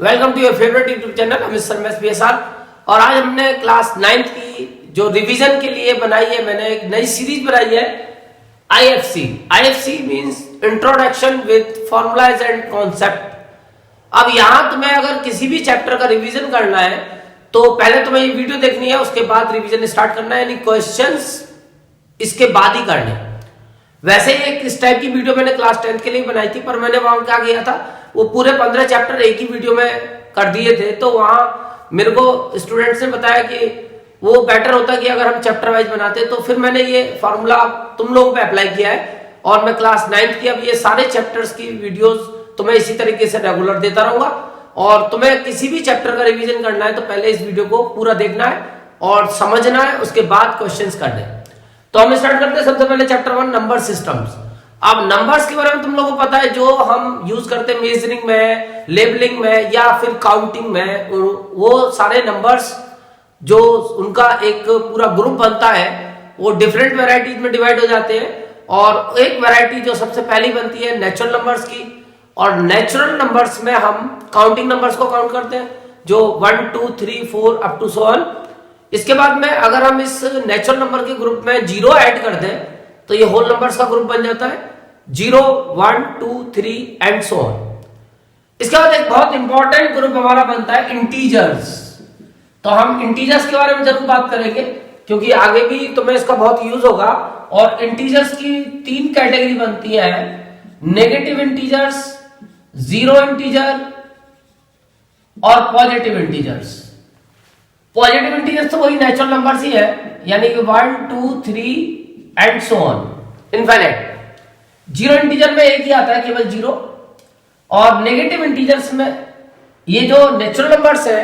Welcome to your favourite YouTube channel mister MS BSR. और आज हमने क्लास 9th की जो रिवीजन के लिए बनाई है, मैंने एक नई सीरीज बनाई है IFC. IFC means introduction with formulas and concept. अब यहां तुम्हें अगर किसी भी चैप्टर का रिवीजन करना है तो पहले तुम्हें ये वीडियो देखनी है, उसके बाद रिवीजन स्टार्ट करना है, यानी क्वेश्चंस इसके बाद ही करने। वैसे ही एक इस टाइप की वीडियो मैंने क्लास 10th के लिए बनाई थी, पर मैंने वहां क्या किया था, वो पूरे 15 चैप्टर एक ही वीडियो में कर दिए थे। तो वहां मेरे को स्टूडेंट्स ने बताया कि वो बेटर होता कि अगर हम चैप्टर वाइज बनाते, तो फिर मैंने ये फॉर्मूला तुम लोगों पे अप्लाई किया है और मैं क्लास 9th की अब ये सारे चैप्टर्स की वीडियोस तुम्हें इसी तरीके से रेगुलर देता रहूंगा। और तुम्हें किसी भी चैप्टर का रिवीजन करना है तो पहले इस वीडियो को पूरा देखना है और समझना है, उसके बाद क्वेश्चंस करने। तो हम स्टार्ट करते हैं सबसे पहले चैप्टर 1 नंबर सिस्टम्स। अब नंबर्स के बारे में तुम लोगों को पता है, जो हम यूज करते हैं मेजरिंग में, लेबलिंग में या फिर काउंटिंग में, वो सारे नंबर्स जो उनका एक पूरा ग्रुप बनता है वो डिफरेंट वैरायटीज में डिवाइड हो जाते हैं। और एक वैरायटी जो सबसे पहली बनती है नेचुरल नंबर्स की, और नेचुरल नंबर्स में हम काउंटिंग नंबर्स को काउंट करते हैं, जो 1 2 3 4 अप टू सो ऑन। इसके बाद में अगर हम इस नेचुरल नंबर के ग्रुप में 0 ऐड कर दें तो ये होल नंबर्स का ग्रुप बन जाता है, 0 1 2 3 एंड सो ऑन। इसके बाद एक बहुत इंपॉर्टेंट ग्रुप हमारा बनता है इंटीजर्स। तो हम इंटीजर्स के बारे में जरूर बात करेंगे क्योंकि आगे भी तुम्हें इसका बहुत यूज होगा। और इंटीजर्स की 3 कैटेगरी बनती है, नेगेटिव इंटीजर्स, जीरो इंटीजर और पॉजिटिव इंटीजर्स। पॉजिटिव इंटीजर्स तो वही नेचुरल नंबर्स ही है, यानी कि 1 2 3 and so on infinite. Zero integer में एक ही आता है, केवल 0। और नेगेटिव इंटीजर्स में ये जो नेचुरल नंबर्स है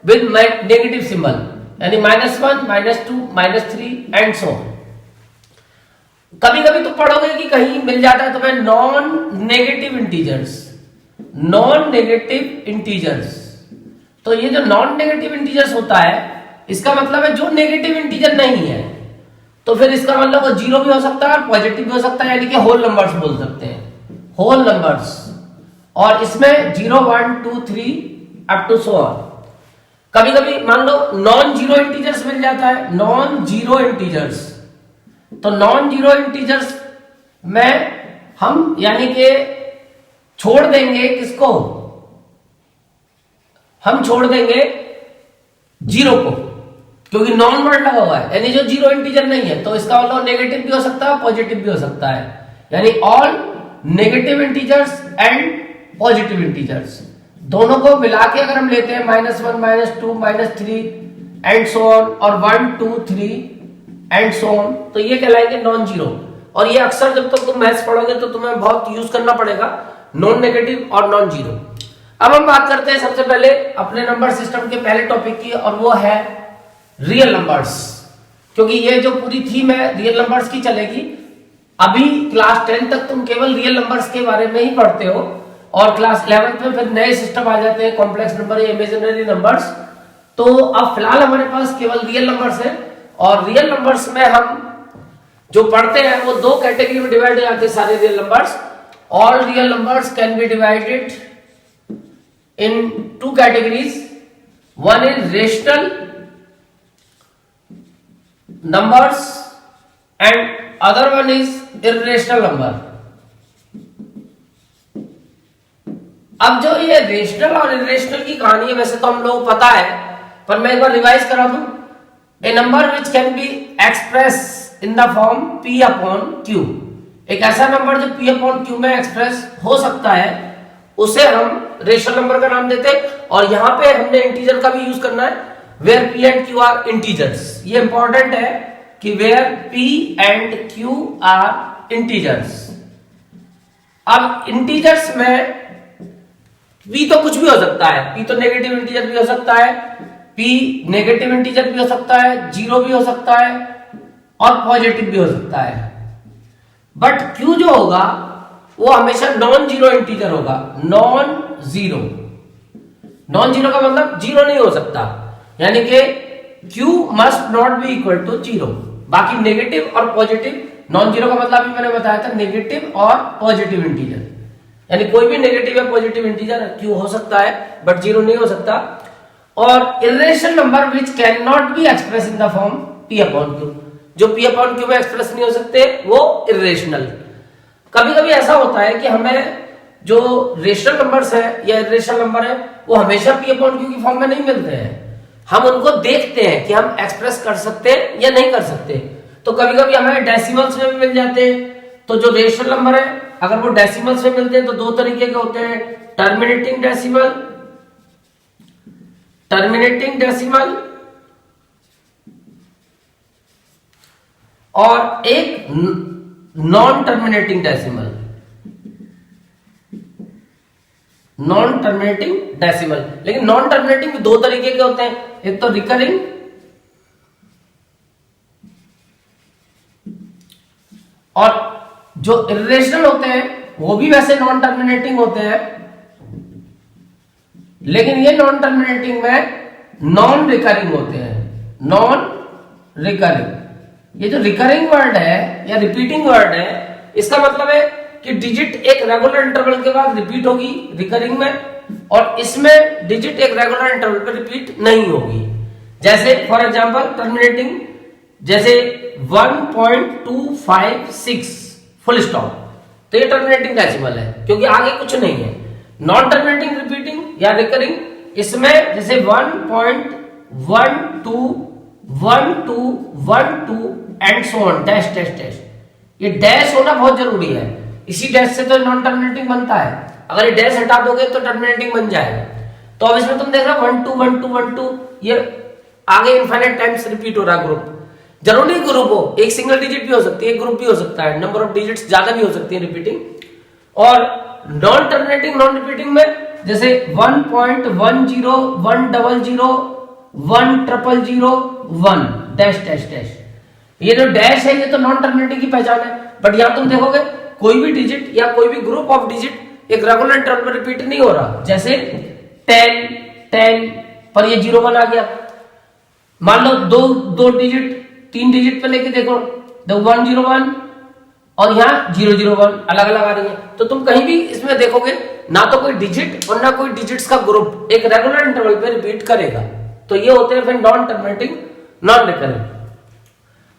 विद नेगेटिव सिंबल, यानी -1 -2 -3 एंड सो ऑन। कभी कभी तो पढ़ोगे कि कहीं मिल जाता है तुम्हें non negative integers. Non negative integers, तो ये जो नॉन नेगेटिव इंटीजर्स होता है इसका मतलब है जो नेगेटिव इंटीजर नहीं है। तो फिर इसका मतलब वो 0 भी हो सकता है और पॉजिटिव भी हो सकता है, यानी कि होल नंबर्स बोल सकते हैं, होल नंबर्स। और इसमें 0 1 2 3 अप टू सो ऑन। कभी कभी मान लो नॉन जीरो इंटीजर्स मिल जाता है, नॉन जीरो इंटीजर्स। तो नॉन जीरो इंटीजर्स में हम यानी कि छोड़ देंगे किसको, हम छोड़ देंगे 0 को, क्योंकि नॉन वर्ड लगा हुआ है, यानी जो जीरो इंटीजर नहीं है। तो इसका मतलब नेगेटिव भी हो सकता है, पॉजिटिव भी हो सकता है, यानी all negative integers and positive integers दोनों को मिला के अगर हम लेते हैं -1 -2 -3 एंड सो ऑन और 1 2 3 एंड सो ऑन, तो ये कहलाएंगे नॉन जीरो। और ये अक्सर जब तक तुम मैथ्स पढ़ोगे तो तुम्हें बहुत यूज करना पड़ेगा, नॉन नेगेटिव और नॉन जीरो। अब हम बात करते हैं सबसे पहले अपने नंबर सिस्टम के पहले टॉपिक की, और वो है रियल नंबर्स। क्योंकि ये जो पूरी थीम है रियल नंबर्स की चलेगी। अभी क्लास 10 तक तुम केवल रियल नंबर्स के बारे में ही पढ़ते हो, और क्लास 11th में फिर नए सिस्टम आ जाते हैं, कॉम्प्लेक्स नंबर या इमेजिनरी नंबर्स। तो अब फिलहाल हमारे पास केवल रियल नंबर्स है, और रियल नंबर्स में हम जो पढ़ते हैं वो 2 कैटेगरी में डिवाइड हो जाते हैं सारे real numbers. All real numbers can be divided in 2 categories. One is rational numbers and other one is irrational number. अब जो ये रेशनल और इरेशनल की कहानी है वैसे तो हम लोगों को पता है, पर मैं एक बार रिवाइज करा दूं। A number which can be express in the form p upon q, एक ऐसा नंबर जो p अपॉन q में एक्सप्रेस हो सकता है उसे हम रेशनल नंबर का नाम देते हैं। और यहां पे हमने इंटीजर का भी यूज करना है, where p and q are integers. ये इंपॉर्टेंट है कि where p and q are integers. अब इंटीजर्स में p तो कुछ भी हो सकता है, p तो नेगेटिव इंटीजर भी हो सकता है, p नेगेटिव इंटीजर भी हो सकता है, 0 भी हो सकता है और पॉजिटिव भी हो सकता है। बट q जो होगा वो हमेशा नॉन जीरो इंटीजर होगा, नॉन जीरो। नॉन जीरो का मतलब 0 नहीं हो सकता, यानी कि q must not be equal to 0। बाकी नेगेटिव और पॉजिटिव, नॉन जीरो का मतलब भी मैंने बताया था नेगेटिव और पॉजिटिव इंटीजर। यानी कोई भी नेगेटिव या पॉजिटिव इंटीजर क्यू हो सकता है बट जीरो नहीं हो सकता। और irrational number which can not be express in the form P upon Q, जो पी अपॉन क्यू में एक्सप्रेस नहीं हो सकते वो इर्रेशनल। कभी कभी ऐसा होता है कि हमें जो रेशनल नंबर्स है या इर्रेशनल नंबर है वो हमेशा पी अपॉन क्यू की फॉर्म में नहीं मिलते हैं, हम उनको देखते हैं कि हम एक्सप्रेस कर सकते हैं या नहीं कर सकते। तो कभी कभी हमें डेसिमल्स में भी मिल जाते हैं। तो जो रेशनल नंबर है अगर वो डेसिमल्स में मिलते हैं तो दो तरीके के होते हैं, टर्मिनेटिंग डेसिमल और एक नॉन टर्मिनेटिंग डेसिमल। लेकिन नॉन टर्मिनेटिंग दो तरीके के होते हैं, एक तो रिकरिंग और जो इर्रेशनल होते हैं वो भी वैसे नॉन टर्मिनेटिंग होते हैं, लेकिन ये नॉन टर्मिनेटिंग में नॉन रिकरिंग होते हैं। नॉन रिकरिंग, ये जो रिकरिंग वर्ड है या रिपीटिंग वर्ड है इसका मतलब है कि डिजिट एक रेगुलर इंटरवल के बाद रिपीट होगी रिकरिंग में, और इसमें डिजिट एक रेगुलर इंटरवल पर रिपीट नहीं होगी। जैसे फॉर एग्जांपल टर्मिनेटिंग, जैसे 1.256 फुल स्टॉप, तो ये टर्मिनेटिंग डेसिमल है क्योंकि आगे कुछ नहीं है। नॉन टर्मिनेटिंग रिपीटिंग या रिकरिंग, इसमें जैसे 1.1212 and so on dash dash dash, ये डैश होना बहुत जरूरी है, इसी डैश से तो नॉन टर्मिनेटिंग बनता है। अगर ये डैश हटा दोगे तो टर्मिनेटिंग बन जाएगा। तो अब इसमें तुम देख रहे हो 1 2 ये आगे इनफाइनाइट टाइम्स रिपीट हो रहा है ग्रुप। जरूरी ग्रुप हो, एक सिंगल डिजिट भी हो सकती है, एक ग्रुप भी हो सकता है, नंबर ऑफ डिजिट्स ज्यादा भी हो सकती है रिपीटिंग। और नॉन टर्मिनेटिंग नॉन रिपीटिंग में जैसे 1.1010100001 डैश डैश डैश, ये जो डैश है ये तो नॉन टर्मिनेटिंग की पहचान है। बट यहां तुम देखोगे कोई भी डिजिट या कोई भी ग्रुप ऑफ डिजिट एक रेगुलर इंटरवल पर रिपीट नहीं हो रहा। जैसे 10 पर ये 01 आ गया। मान लो दो डिजिट 3 डिजिट पे लेके देखो, 101 और यहाँ 001 अलग अलग आ रही है। तो तुम कहीं भी इसमें देखोगे ना तो कोई डिजिट और ना कोई डिजिट्स का ग्रुप एक रेगुलर इंटरवल पे रिपीट करेगा। तो ये होते हैं फिर नॉन टर्मिनेटिंग नॉन रिकरिंग।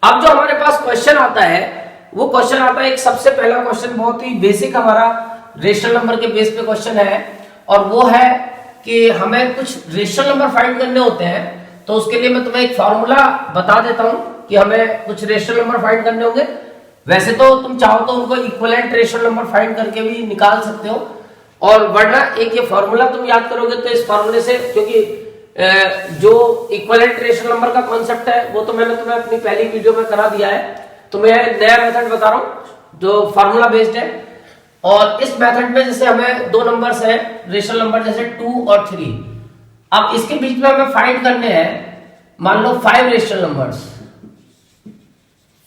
अब जो हमारे पास क्वेश्चन आता है वो क्वेश्चन आता है, एक सबसे पहला क्वेश्चन बहुत ही बेसिक हमारा रेशनल नंबर के बेस पे क्वेश्चन है, और वो है कि हमें कुछ रेशनल नंबर फाइंड करने होते हैं। तो उसके लिए मैं तुम्हें एक फॉर्मूला बता देता हूं कि हमें कुछ रेशनल नंबर फाइंड करने होंगे। वैसे तो तुम चाहो तो उनको इक्विवेलेंट रेशनल नंबर फाइंड करके भी निकाल सकते हो, और वरना एक ये फॉर्मूला तुम याद करोगे तो इस फॉर्मूले से, क्योंकि जो इक्विवेलेंट रेशनल नंबर का कॉन्सेप्ट है वो तो मैंने तुम्हें अपनी पहली वीडियो में करा दिया है। तो मैं नया मेथड बता रहा हूं जो फॉर्मूला बेस्ड है। और इस मेथड में जैसे हमें दो नंबर्स है रेशनल नंबर, जैसे 2 और 3। अब इसके बीच में हमें फाइंड करने हैं, मान लो 5 रेशनल नंबर्स।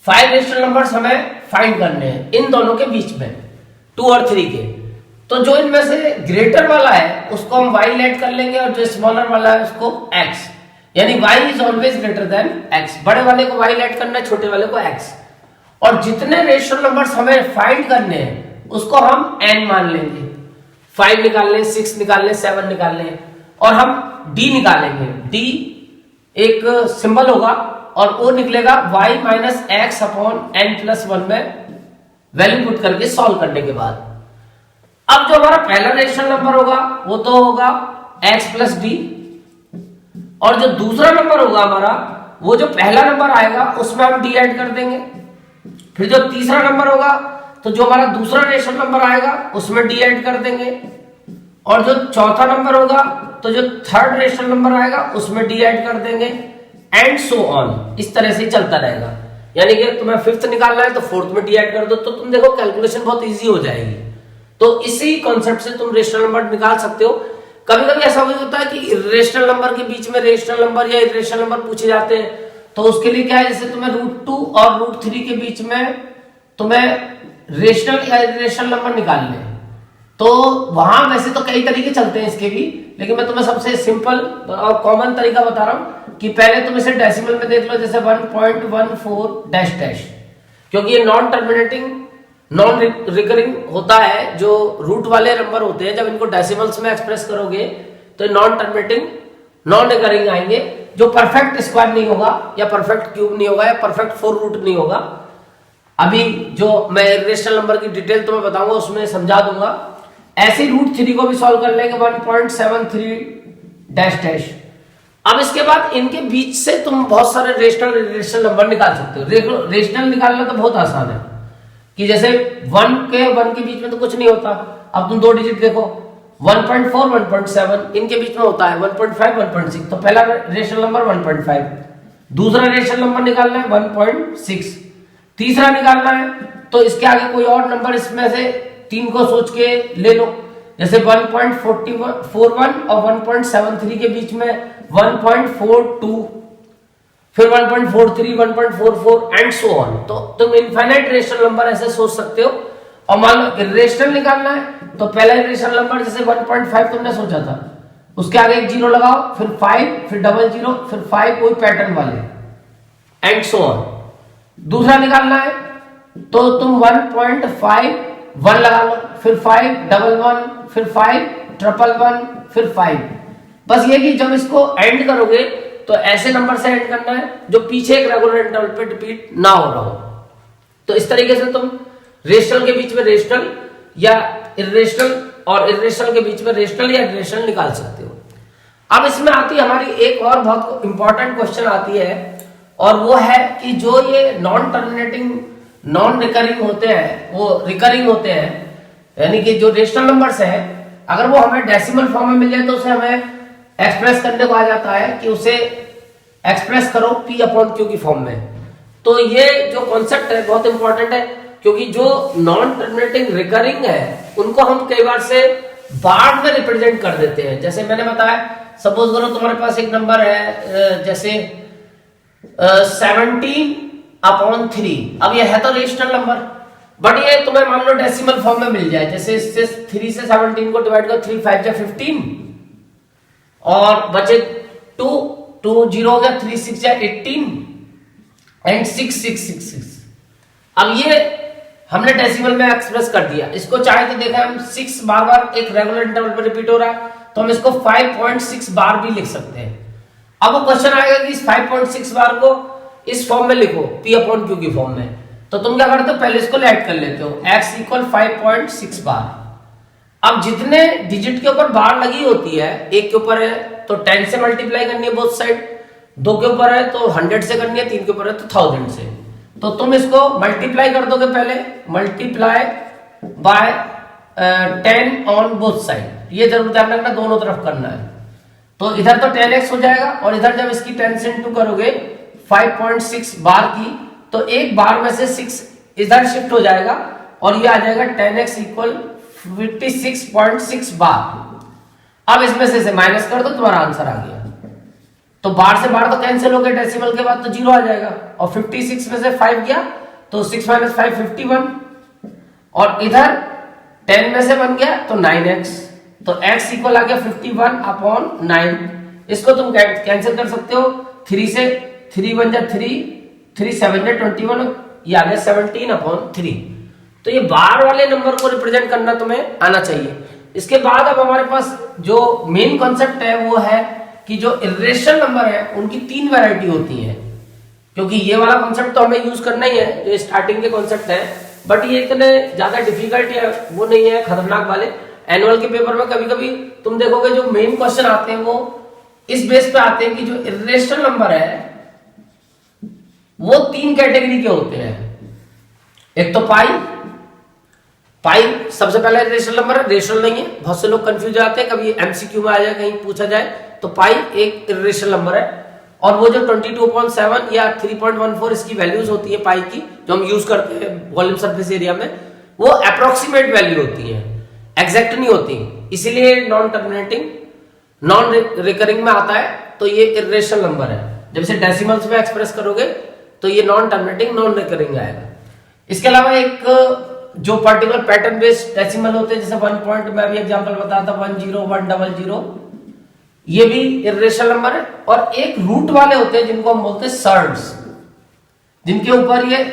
5 रेशनल नंबर्स हमें फाइंड करने हैं इन दोनों के बीच में, 2 और 3 के। तो जो इनमें से ग्रेटर वाला है उसको हम y लेट कर लेंगे, और जो स्मॉलर वाला है उसको x, यानी y is always greater than x। बड़े वाले को y लेट करना है, छोटे वाले को x। और जितने रेशनल नंबर्स हमें फाइंड करने हैं उसको हम n मान लेंगे। 5 निकाल लें, 6 निकाल लें, 7 निकाल लें, और हम d निकालेंगे। d एक सिंबल होगा और वो निकलेगा y minus x upon n plus 1 में वैल्यू पुट करके सॉल्व करने के बाद। अब जो हमारा पहला रेशनल नंबर होगा वो तो होगा x प्लस डी, और जो दूसरा नंबर होगा हमारा, वो जो पहला नंबर आएगा उसमें हम डी ऐड कर देंगे। फिर जो तीसरा नंबर होगा तो जो हमारा दूसरा रेशनल नंबर आएगा उसमें डी ऐड कर देंगे, और जो चौथा नंबर होगा तो जो थर्ड रेशनल नंबर आएगा उसमें डी ऐड कर देंगे, एंड सो ऑन। इस तरह से चलता रहेगा। यानी कि तुम्हें फिफ्थ निकालना है तो फोर्थ में डी ऐड कर दो, तो तुम देखो कैलकुलेशन बहुत इजी हो जाएगी। तो इसी कॉन्सेप्ट से तुम रेशनल नंबर निकाल सकते हो। कभी कभी ऐसा भी होता है कि इर्रेशनल नंबर के बीच में रेशनल नंबर या इर्रेशनल नंबर पूछे जाते हैं, तो उसके लिए क्या है, जैसे तुम्हें √2 और √3 के बीच में तुम्हें रेशनल या इर्रेशनल नंबर निकालने हैं। तो वहां वैसे तो कई तरीके चलते हैं इसके भी, लेकिन मैं तुम्हें सबसे सिंपल और कॉमन तरीका बता रहा हूं कि पहले तुम इसे डेसिमल में देख लो, जैसे 1.14 डैश डैश, क्योंकि ये नॉन टर्मिनेटिंग नॉन रिकरिंग होता है जो रूट वाले नंबर होते हैं, जब इनको डेसिमल्स में एक्सप्रेस करोगे तो नॉन टर्मिनेटिंग नॉन रिकरिंग आएंगे, जो परफेक्ट स्क्वायर नहीं होगा या परफेक्ट क्यूब नहीं होगा या परफेक्ट 4 रूट नहीं होगा। अभी जो मैं इरेशनल नंबर की डिटेल तुम्हें बताऊंगा उसमें समझा दूंगा। ऐसे रूट 3 को भी सॉल्व कर लेंगे 1.73 डैश डैश। अब इसके बाद इनके बीच से तुम बहुत सारे रेशनल इरेशनल नंबर निकाल सकते हो। रेशनल निकालना तो बहुत आसान है कि जैसे 1 के बीच में तो कुछ नहीं होता। अब तुम 2 डिजिट देखो 1.4 1.7 इनके बीच में होता है 1.5 1.6, तो पहला रेशनल नंबर 1.5, दूसरा रेशनल नंबर निकालना है 1.6, तीसरा निकालना है तो इसके आगे कोई और नंबर इसमें से 3 को सोच के ले लो। जैसे 1.41 और 1.73 के बीच में 1.42, फिर 1.43 1.44 एंड सो ऑन। तो तुम इनफाइनाइट रेशनल नंबर ऐसे सोच सकते हो। और मान लो इरेशनल निकालना है तो पहला इरेशनल नंबर जैसे 1.5 तुमने सोचा था, उसके आगे एक 0 लगाओ, फिर 5, फिर 00, फिर 5, कोई पैटर्न वाले एंड सो ऑन। दूसरा निकालना है तो तुम 1.51 लगा लो, फिर 511, फिर 511, फिर 5। बस ये कि जब इसको एंड करोगे तो ऐसे नंबर से एंड करना है जो पीछे एक रेगुलर इंटरवल पे रिपीट ना हो रहा हो। तो इस तरीके से तुम रेशनल के बीच में रेशनल या इरेशनल और इरेशनल के बीच में रेशनल या इरेशनल निकाल सकते हो। अब इसमें आती है हमारी एक और बहुत इंपॉर्टेंट क्वेश्चन आती है, और वो है कि जो ये नॉन टर्मिनेटिंग नॉन रिकरिंग होते हैं वो रिकरिंग होते हैं, यानी कि जो रेशनल नंबर्स हैं अगर वो हमें डेसिमल फॉर्म में मिल जाए तो उसे हमें एक्सप्रेस करने को आ जाता है कि उसे एक्सप्रेस करो P/Q की फॉर्म में। तो ये जो कॉन्सेप्ट है बहुत इंपॉर्टेंट है, क्योंकि जो नॉन टर्मिनेटिंग रिकरिंग है उनको हम कई बार से बार में रिप्रेजेंट कर देते हैं। जैसे मैंने बताया, सपोज करो तुम्हारे पास एक नंबर है जैसे 17/3। अब ये है तो रेशनल नंबर, बट ये तुम्हें मान लो डेसिमल फॉर्म में मिल जाए, जैसे इससे 3 से 17 को डिवाइड करो, 3 5 जा 15 और बचे 2 0 हो गया, 3 6 जा 18 एंड 6 6 6 6। अब ये हमने डेसिमल में एक्सप्रेस कर दिया। इसको चाहे तो देखा हम 6 बार बार एक रेगुलर इंटरवल पर रिपीट हो रहा है तो हम इसको 5.6 बार भी लिख सकते हैं। अब वो क्वेश्चन आएगा कि इस 5.6 बार को इस फॉर्म में लिखो P/Q की फॉर्म में, तो तुम क्या करते हो पहले इसको ऐड कर लेते हो, x = 5.6 बार। अब जितने डिजिट के ऊपर बार लगी होती है, एक के ऊपर है तो 10 से मल्टीप्लाई करनी है बोथ साइड, 2 के ऊपर है तो 100 से करनी है, 3 के ऊपर है तो 1000 से। तो तुम इसको मल्टीप्लाई कर दोगे, पहले multiply by 10 on both side. ये जरूर ध्यान रखना दोनों तरफ करना है। तो इधर तो 10x हो जाएगा और इधर जब इसकी 10 से इंटू करोगे 5.6 बार की, तो एक बार में से 6 इधर शिफ्ट हो जाएगा और ये आ जाएगा 10x = 56.6 बार। अब इसमें से माइनस कर दो, तुम्हारा आंसर आ गया। तो बार से बार तो कैंसिल हो गया, डेसिमल के बाद तो 0 आ जाएगा और 56 में से 5 गया तो 6 - 5 51 और इधर 10 में से 1 गया तो 9x, तो x इक्वल आ गया 51/9। इसको तुम कैंसिल कर सकते हो, 3 से 3 1 जा 3, 3 7 जा 21, ये आ गया 17/3। तो ये बार वाले नंबर को रिप्रेजेंट करना तुम्हें आना चाहिए। इसके बाद अब हमारे पास जो मेन कॉन्सेप्ट है वो है कि जो इरेशनल नंबर है उनकी 3 वैरायटी होती है, क्योंकि ये वाला कॉन्सेप्ट तो हमें यूज करना ही है, जो स्टार्टिंग के कॉन्सेप्ट है, बट ये इतने ज्यादा डिफिकल्ट या वो नहीं है खतरनाक वाले। एनुअल के पेपर में कभी कभी तुम देखोगे जो मेन क्वेश्चन आते हैं वो इस बेस पे आते हैं कि जो इरेशनल नंबर है वो 3 कैटेगरी के होते हैं। एक तो पाई सबसे पहला रेशनल नंबर है, रेशनल नहीं है। बहुत से लोग कंफ्यूज आते हैं, कभी एमसीक्यू में आ जाए, कहीं पूछा जाए तो पाई एक रेशनल नंबर है। और वो जो 22.7 या 3.14 इसकी वैल्यूज होती है पाई की, जो हम यूज करते हैं वॉल्यूम सरफेस एरिया में, वो अप्रोक्सीमेट वैल्यू होती है, एग्जैक्ट नहीं होती, इसीलिए नॉन टर्मिनेटिंग नॉन रिकरिंग में आता है। तो ये इरेशनल नंबर है, जब इसे डेसिमल्स में एक्सप्रेस करोगे तो ये नॉन टर्मिनेटिंग नॉन रिकरिंग आएगा। इसके अलावा एक जो पर्टिकुलर पैटर्न बेस्ड डेसिमल होते हैं, जैसे 1 पॉइंट में अभी एग्जांपल बताया था 10 100, ये भी इरेशनल नंबर है। और एक रूट वाले होते हैं जिनको हम बोलते हैं सर्ड्स, जिनके ऊपर ये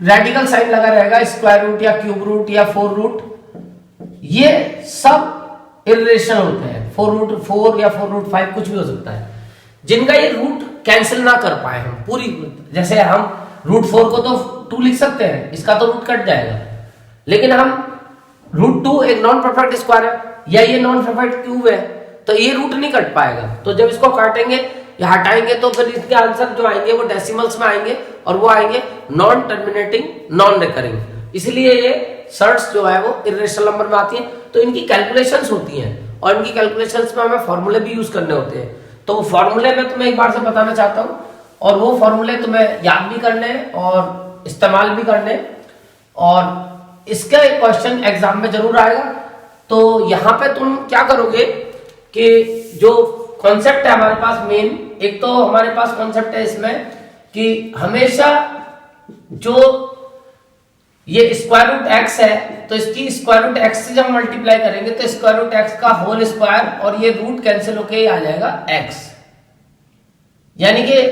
रेडिकल साइन लगा रहेगा, स्क्वायर रूट या क्यूब रूट या 4 रूट, ये सब इर्रेशनल होते हैं। 4 रूट 4 या 4 रूट 5 कुछ भी हो सकता है, जिनका ये रूट कैंसिल ना कर पाए हम पूरी। जैसे हम रूट 4 को तो 2 लिख सकते हैं, इसका तो रूट कट जाएगा, लेकिन हम रूट 2 एक नॉन परफेक्ट स्क्वायर है या ये नॉन परफेक्ट क्यूब है, तो ये रूट नहीं कट पाएगा। तो जब इसको काटेंगे या हटाएंगे तो फिर इसके आंसर जो आएंगे वो डेसिमल्स में आएंगे, और वो आएंगे नॉन टर्मिनेटिंग नॉन रिकरिंग। इसलिए ये सर्ट्स जो है वो इर्रेशनल नंबर में आती है। तो इनकी कैलकुलेशंस होती हैं, और इनकी कैलकुलेशंस में हमें फॉर्मूले भी यूज करने होते हैं। तो वो फॉर्मूले में तुम्हें एक बार से बताना चाहता हूँ, और वो फॉर्मूले तुम्हें याद भी करने और इस्तेमाल भी करने, और इसका एक क्वेश्चन एग्जाम में जरूर आएगा। तो यहाँ पे तुम क्या करोगे कि जो कॉन्सेप्ट है हमारे पास मेन, एक तो हमारे पास कॉन्सेप्ट है इसमें कि हमेशा जो ये स्क्वायर रूट एक्स है, तो इसकी स्क्वायर रूट एक्स से जब मल्टीप्लाई करेंगे तो स्क्वायर रूट एक्स का होल स्क्वायर, और ये रूट कैंसिल होके आ जाएगा एक्स। यानी कि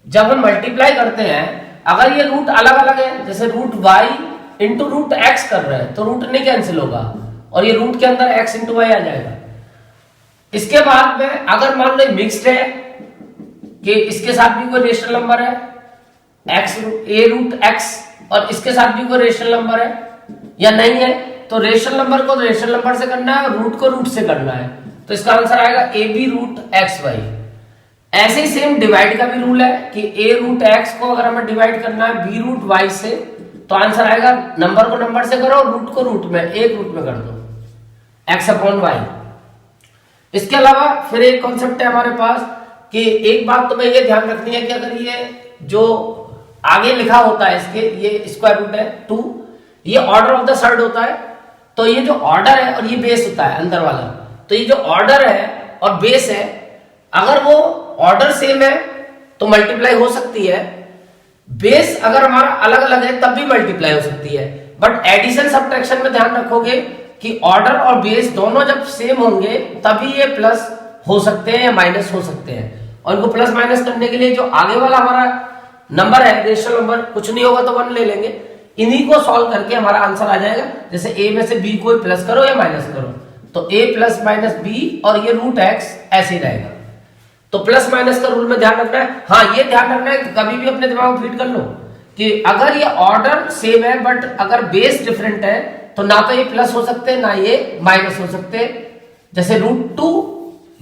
जब हम मल्टीप्लाई करते हैं, अगर ये रूट अलग अलग है, जैसे root Y into root X कर रहे हैं, तो रूट नहीं कैंसिल होगा, और ये रूट के अंदर एक्स इंटू वाई आ जाएगा। इसके बाद में अगर मान लो मिक्स्ड है कि इसके साथ भी कोई रेशनल नंबर है एक्स ए रूट एक्स, और इसके साथ भी कोई रेशनल नंबर है या नहीं है, तो रेशनल नंबर को रेशनल नंबर से करना है और रूट को रूट से करना है। तो इसका आंसर आएगा A B root X Y. ऐसे ही सेम डिवाइड का भी रूल है कि ए रूट एक्स को अगर हमें डिवाइड करना है बी रूट वाई से, तो आंसर आएगा नंबर को नंबर से करो और रूट को रूट में, एक रूट में कर दो, एक्स अपॉन वाई। इसके अलावा फिर एक कॉन्सेप्ट है हमारे पास कि एक बात तुम्हें ये ध्यान रखनी है कि अगर ये जो आगे लिखा होता है इसके, ये स्क्वायर रूट है 2, ये ऑर्डर ऑफ द सर्ड होता है, तो ये जो ऑर्डर है और ये बेस होता है अंदर वाला, तो ये जो ऑर्डर है और बेस है, अगर वो ऑर्डर सेम है तो मल्टीप्लाई हो सकती है, बेस अगर हमारा अलग अलग है तब भी मल्टीप्लाई हो सकती है। बट एडिशन सब्ट्रैक्शन में ध्यान रखोगे कि ऑर्डर और बेस दोनों जब सेम होंगे तभी ये प्लस हो सकते हैं या माइनस हो सकते हैं, और इनको प्लस माइनस करने के लिए जो आगे वाला हमारा नंबर है रेशनल नंबर, कुछ नहीं होगा तो 1 ले लेंगे, इन्हीं को सॉल्व करके हमारा आंसर आ जाएगा। जैसे a में से b को प्लस करो या माइनस करो, तो a प्लस माइनस b और ये रूट एक्स ऐसे ही रहेगा। तो प्लस माइनस का रूल में ध्यान रखना है। हाँ, ये ध्यान रखना है कि कभी भी अपने दिमाग में फीड कर लो कि अगर ये ऑर्डर सेम है बट अगर बेस डिफरेंट है, तो ना तो ये प्लस हो सकते हैं ना ये माइनस हो सकते। जैसे रूट 2,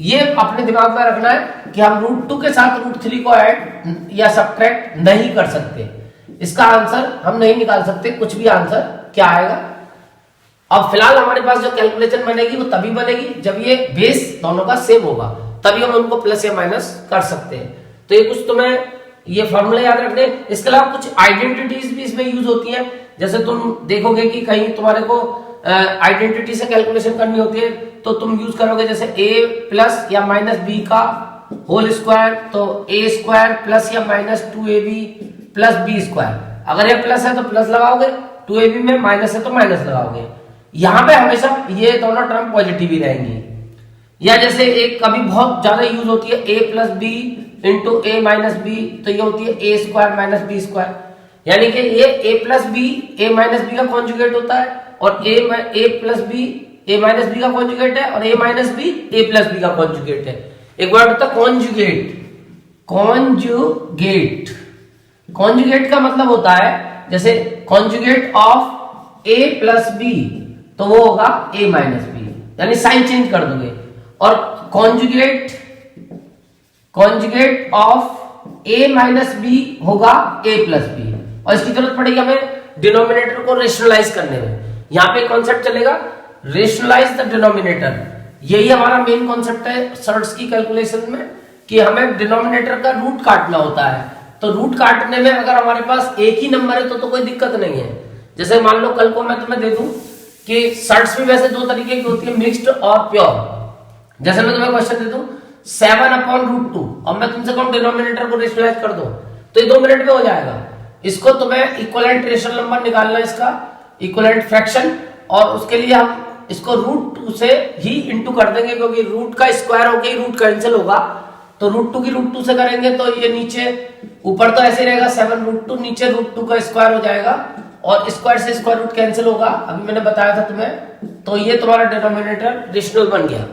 ये अपने दिमाग में रखना है कि हम रूट 2 के साथ रूट 3 को ऐड या सब्ट्रैक्ट नहीं कर सकते, इसका आंसर हम नहीं निकाल सकते, कुछ भी आंसर क्या आएगा। अब फिलहाल हमारे पास जो कैलकुलेशन बनेगी वो तभी बनेगी जब ये बेस दोनों का सेम होगा, तभी हम उनको प्लस या माइनस कर सकते हैं। तो ये कुछ तुम्हें ये फॉर्मूला याद रखने। इसके अलावा कुछ आइडेंटिटीज भी इसमें यूज होती है। जैसे तुम देखोगे कि कहीं तुम्हारे को आइडेंटिटी से कैलकुलेशन करनी होती है, तो तुम यूज करोगे जैसे a प्लस या माइनस बी का होल स्क्वायर, तो a स्क्वायर प्लस या minus 2ab plus B square. अगर ये प्लस है तो प्लस लगाओगे, 2ab में माइनस है तो माइनस लगाओगे। यहां पे हमेशा ये दोनों टर्म पॉजिटिव ही रहेंगी। या जैसे एक कभी बहुत ज्यादा यूज होती है a plus B into A minus B, तो ये होती है a square minus B square, यानी कि ये a plus B A minus B का कॉन्जुगेट होता है, और a plus B A minus B का कॉन्जुगेट है, और a minus B A plus B का कॉन्जुगेट है। एक वर्ड होता है कॉन्जुगेट। कॉन्जुगेट, कॉन्जुगेट का मतलब होता है जैसे conjugate of a plus B, तो वो होगा a माइनस बी, यानी साइन चेंज कर दोगे। और conjugate of a minus B होगा a प्लस बी, और इसकी जरूरत पड़ेगी हमें डिनोमिनेटर को रेशनलाइज करने में। यहां पे कॉन्सेप्ट चलेगा रेशनलाइज द डिनोमिनेटर। यही हमारा मेन कॉन्सेप्ट है सर्ट्स की कैलकुलेशन में कि हमें डिनोमिनेटर का रूट काटना होता है। तो रूट काटने में अगर हमारे पास एक ही नंबर है तो कोई दिक्कत नहीं है। जैसे मान लो कल को मैं तुम्हें दे दूं कि सर्ट्स भी वैसे 2 तरीके की होती है, मिक्स्ड और प्योर। जैसे मैं तुम्हें क्वेश्चन दे दूं 7/√2 और मैं तुमसे कहूं डिनोमिनेटर को रेशनलाइज कर दो, तो ये 2 मिनट में हो जाएगा। इसको तुम्हें इक्विवेलेंट रेशनल नंबर निकालना है, इसका इक्विवेलेंट फ्रैक्शन, और उसके लिए हम इसको √2 से ही इंटू कर देंगे, क्योंकि रूट का स्क्वायर होके ही रूट कैंसिल होगा। तो √2 की √2 से करेंगे तो ये नीचे ऊपर तो ऐसे रहेगा 7√2, नीचे √2 का स्क्वायर हो जाएगा और स्क्वायर से स्क्वायर रूट कैंसिल होगा, अभी मैंने बताया था तुम्हें। तो ये तुम्हारा डिनोमिनेटर रेशनल बन गया।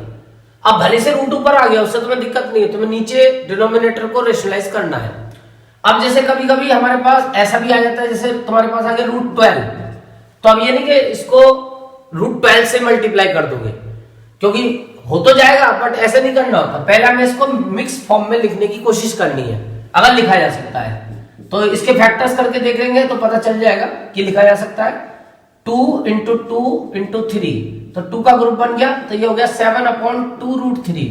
अब भले से रूट ऊपर आ गया, उससे तुम्हें दिक्कत नहीं है, तुम्हें नीचे डिनोमिनेटर को रेशनलाइज करना है। अब जैसे कभी कभी हमारे पास ऐसा भी आ जाता है, जैसे तुम्हारे पास आ गया √12, तो अब ये नहीं कि इसको √12 से मल्टीप्लाई कर दोगे, क्योंकि हो तो जाएगा बट ऐसे नहीं करना होता। पहले हमें इसको मिक्स फॉर्म में लिखने की कोशिश करनी है, अगर लिखा जा सकता है तो इसके फैक्टर्स करके देखेंगे तो पता चल जाएगा कि लिखा जा सकता है। 2 × 2 × 3, तो 2 का ग्रुप बन गया, तो ये हो गया 7/2√3।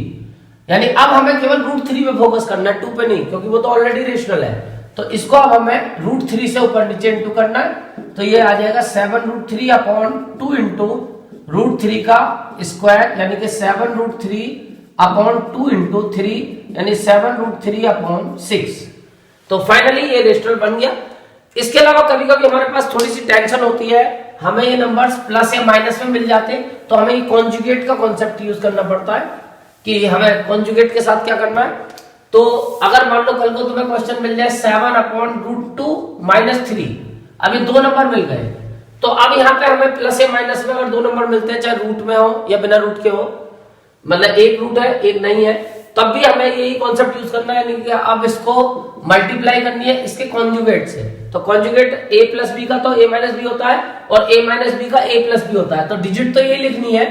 यानी अब हमें केवल √3 पे फोकस करना है, 2 पे नहीं, क्योंकि वो तो ऑलरेडी रेशनल है। तो इसको अब हमें √3 से ऊपर नीचे इंटू करना है, तो ये आ जाएगा 7√3/2 इंटू √3 का स्क्वायर, यानी कि 7√3/2 इंटू 3, यानी 7√3/6। तो फाइनली ये रेशनल बन गया। इसके अलावा कभी कभी हमारे पास थोड़ी सी टेंशन होती है, हमें ये नंबर्स प्लस या माइनस में मिल जाते, तो हमें ये कॉन्जुगेट का कॉन्सेप्ट यूज करना पड़ता है कि हमें कॉन्जुगेट के साथ क्या करना है। तो अगर मान लो कल को तुम्हें क्वेश्चन मिल जाए 7/√2 - 3, अभी 2 नंबर मिल गए, तो अब यहाँ पे हमें प्लस या माइनस में अगर 2 नंबर मिलते हैं, चाहे रूट में हो या बिना रूट के हो, मतलब एक रूट है एक नहीं है, तब भी हमें यही कॉन्सेप्ट यूज करना है, कि अब इसको मल्टीप्लाई करनी है इसके कॉन्जुगेट से। तो कॉन्जुगेट a प्लस बी का तो a माइनस बी होता है और a माइनस बी का a प्लस बी होता है, तो डिजिट तो यही लिखनी है,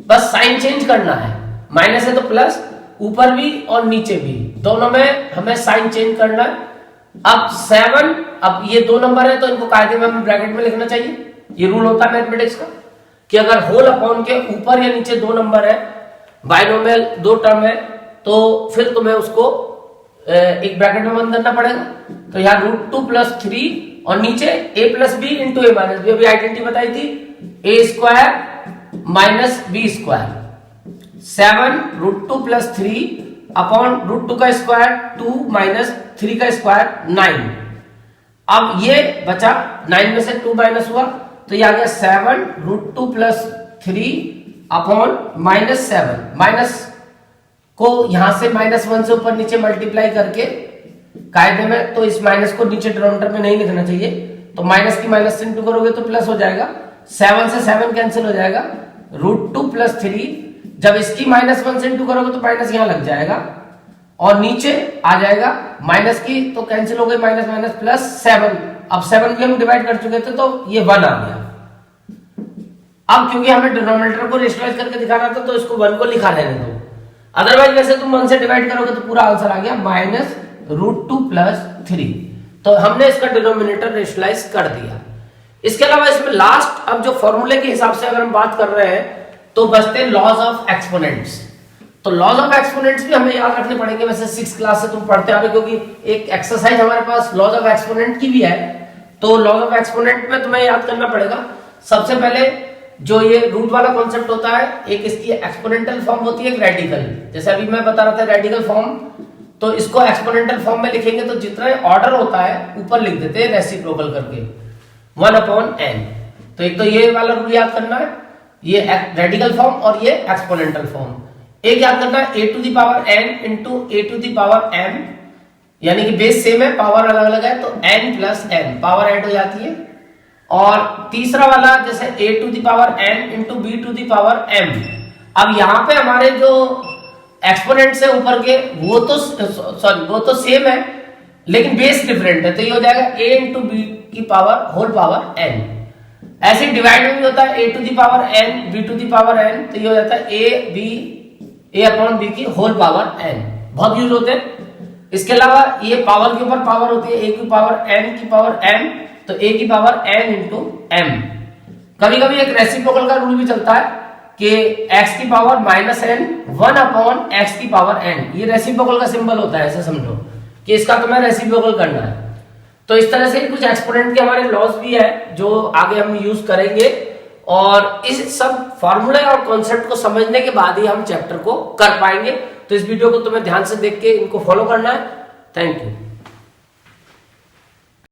बस साइन चेंज करना है। माइनस है तो प्लस, ऊपर भी और नीचे भी दोनों में हमें साइन चेंज करना है। अब 7, अब ये 2 नंबर है तो इनको कायदे में हमें ब्रैकेट में लिखना चाहिए, ये रूल होता है मैथमेटिक्स का कि अगर होल अपॉन के ऊपर या नीचे 2 नंबर है, बाइनोमियल 2 टर्म है, तो फिर तुम्हें उसको एक ब्रैकेट में बंद करना पड़ेगा। तो यहाँ √2 + 3 और नीचे a plus B into a minus B, अभी आइडेंटिटी बताई थी, a² - b², 7√2 + 3 अपॉन √2 का स्क्वायर 2 - 3 का स्क्वायर 9। अब ये बचा 9 में से 2 माइनस हुआ, तो ये आ गया 7√2 + 3 अपॉन -7। माइनस को यहां से -1 से ऊपर नीचे मल्टीप्लाई करके कायदे में, तो इस माइनस को नीचे डिनोमिनेटर में नहीं लिखना चाहिए, तो माइनस की माइनस से इंटू करोगे तो प्लस हो जाएगा, 7 से 7 कैंसिल हो जाएगा, √2 + 3, जब इसकी -1 से इंटू करोगे तो माइनस यहां लग जाएगा और नीचे आ जाएगा माइनस की, तो कैंसिल हो गई, माइनस प्लस 7। अब 7 भी हम डिवाइड कर चुके थे, तो ये 1 आ गया। अब क्योंकि हमें डिनोमिनेटर को रेशनलाइज करके दिखाना था, तो इसको 1 को लिखा रहने दो, अदरवाइज वैसे तुम 1 से डिवाइड करोगे तो पूरा आंसर आ गया -√2 + 3। तो हमने इसका डिनोमिनेटर रेशनलाइज कर दिया। इसके अलावा इसमें लास्ट, अब जो फॉर्मूले के हिसाब से अगर हम बात कर रहे हैं, तो बचते हैं लॉज ऑफ एक्सपोनेंट्स। तो लॉज ऑफ एक्सपोनेंट्स भी हमें याद रखने पड़ेंगे, वैसे 6th क्लास से तुम पढ़ते आ रहे, क्योंकि एक एक्सरसाइज हमारे पास लॉज ऑफ एक्सपोनेंट की भी है। तो लॉज ऑफ एक्सपोनेंट में तुम्हें याद करना पड़ेगा, सबसे पहले जो ये रूट वाला कॉन्सेप्ट होता है, एक इसकी एक्सपोनेंशियल फॉर्म होती है, एक रेडिकल, जैसे अभी मैं बता रहा था रेडिकल फॉर्म, तो इसको एक्सपोनेंशियल फॉर्म में लिखेंगे तो जितना ऑर्डर होता है ऊपर लिख देते हैं रेसिप्रोकल करके, 1/n। तो एक तो ये वाला रूल याद करना है, ये रेडिकल फॉर्म और ये एक्सपोनेंशियल फॉर्म। एक याद करना है a⁴n × a⁴m, यानी कि बेस सेम है, पावर अलग अलग है, तो n + n पावर ऐड हो जाती है। और तीसरा वाला जैसे a⁴n × b⁴m, अब यहां पे हमारे जो एक्सपोनेंट्स है ऊपर के, वो तो सेम है लेकिन बेस डिफरेंट है, तो ये हो जाएगा a × b⁴n। ऐसे डिवाइड में भी होता है a⁴n b⁴n, तो ये हो जाता है a/b⁴n, बहुत यूज होते हैं। इसके अलावा ये पावर के ऊपर पावर होती है, a⁴n⁴m, तो a⁴n × m। कभी कभी एक रेसिप्रोकल का रूल भी चलता है कि x⁻n 1/x⁻n, ये रेसिप्रोकल का सिंबल होता है, ऐसे समझो कि इसका तुम्हें रेसिप्रोकल करना है। तो इस तरह से कुछ एक्सपोनेंट के हमारे लॉज भी है जो आगे हम यूज करेंगे, और इस सब फॉर्मूले और कॉन्सेप्ट को समझने के बाद ही हम चैप्टर को कर पाएंगे। तो इस वीडियो को तुम्हें ध्यान से देख के इनको फॉलो करना है। Thank you.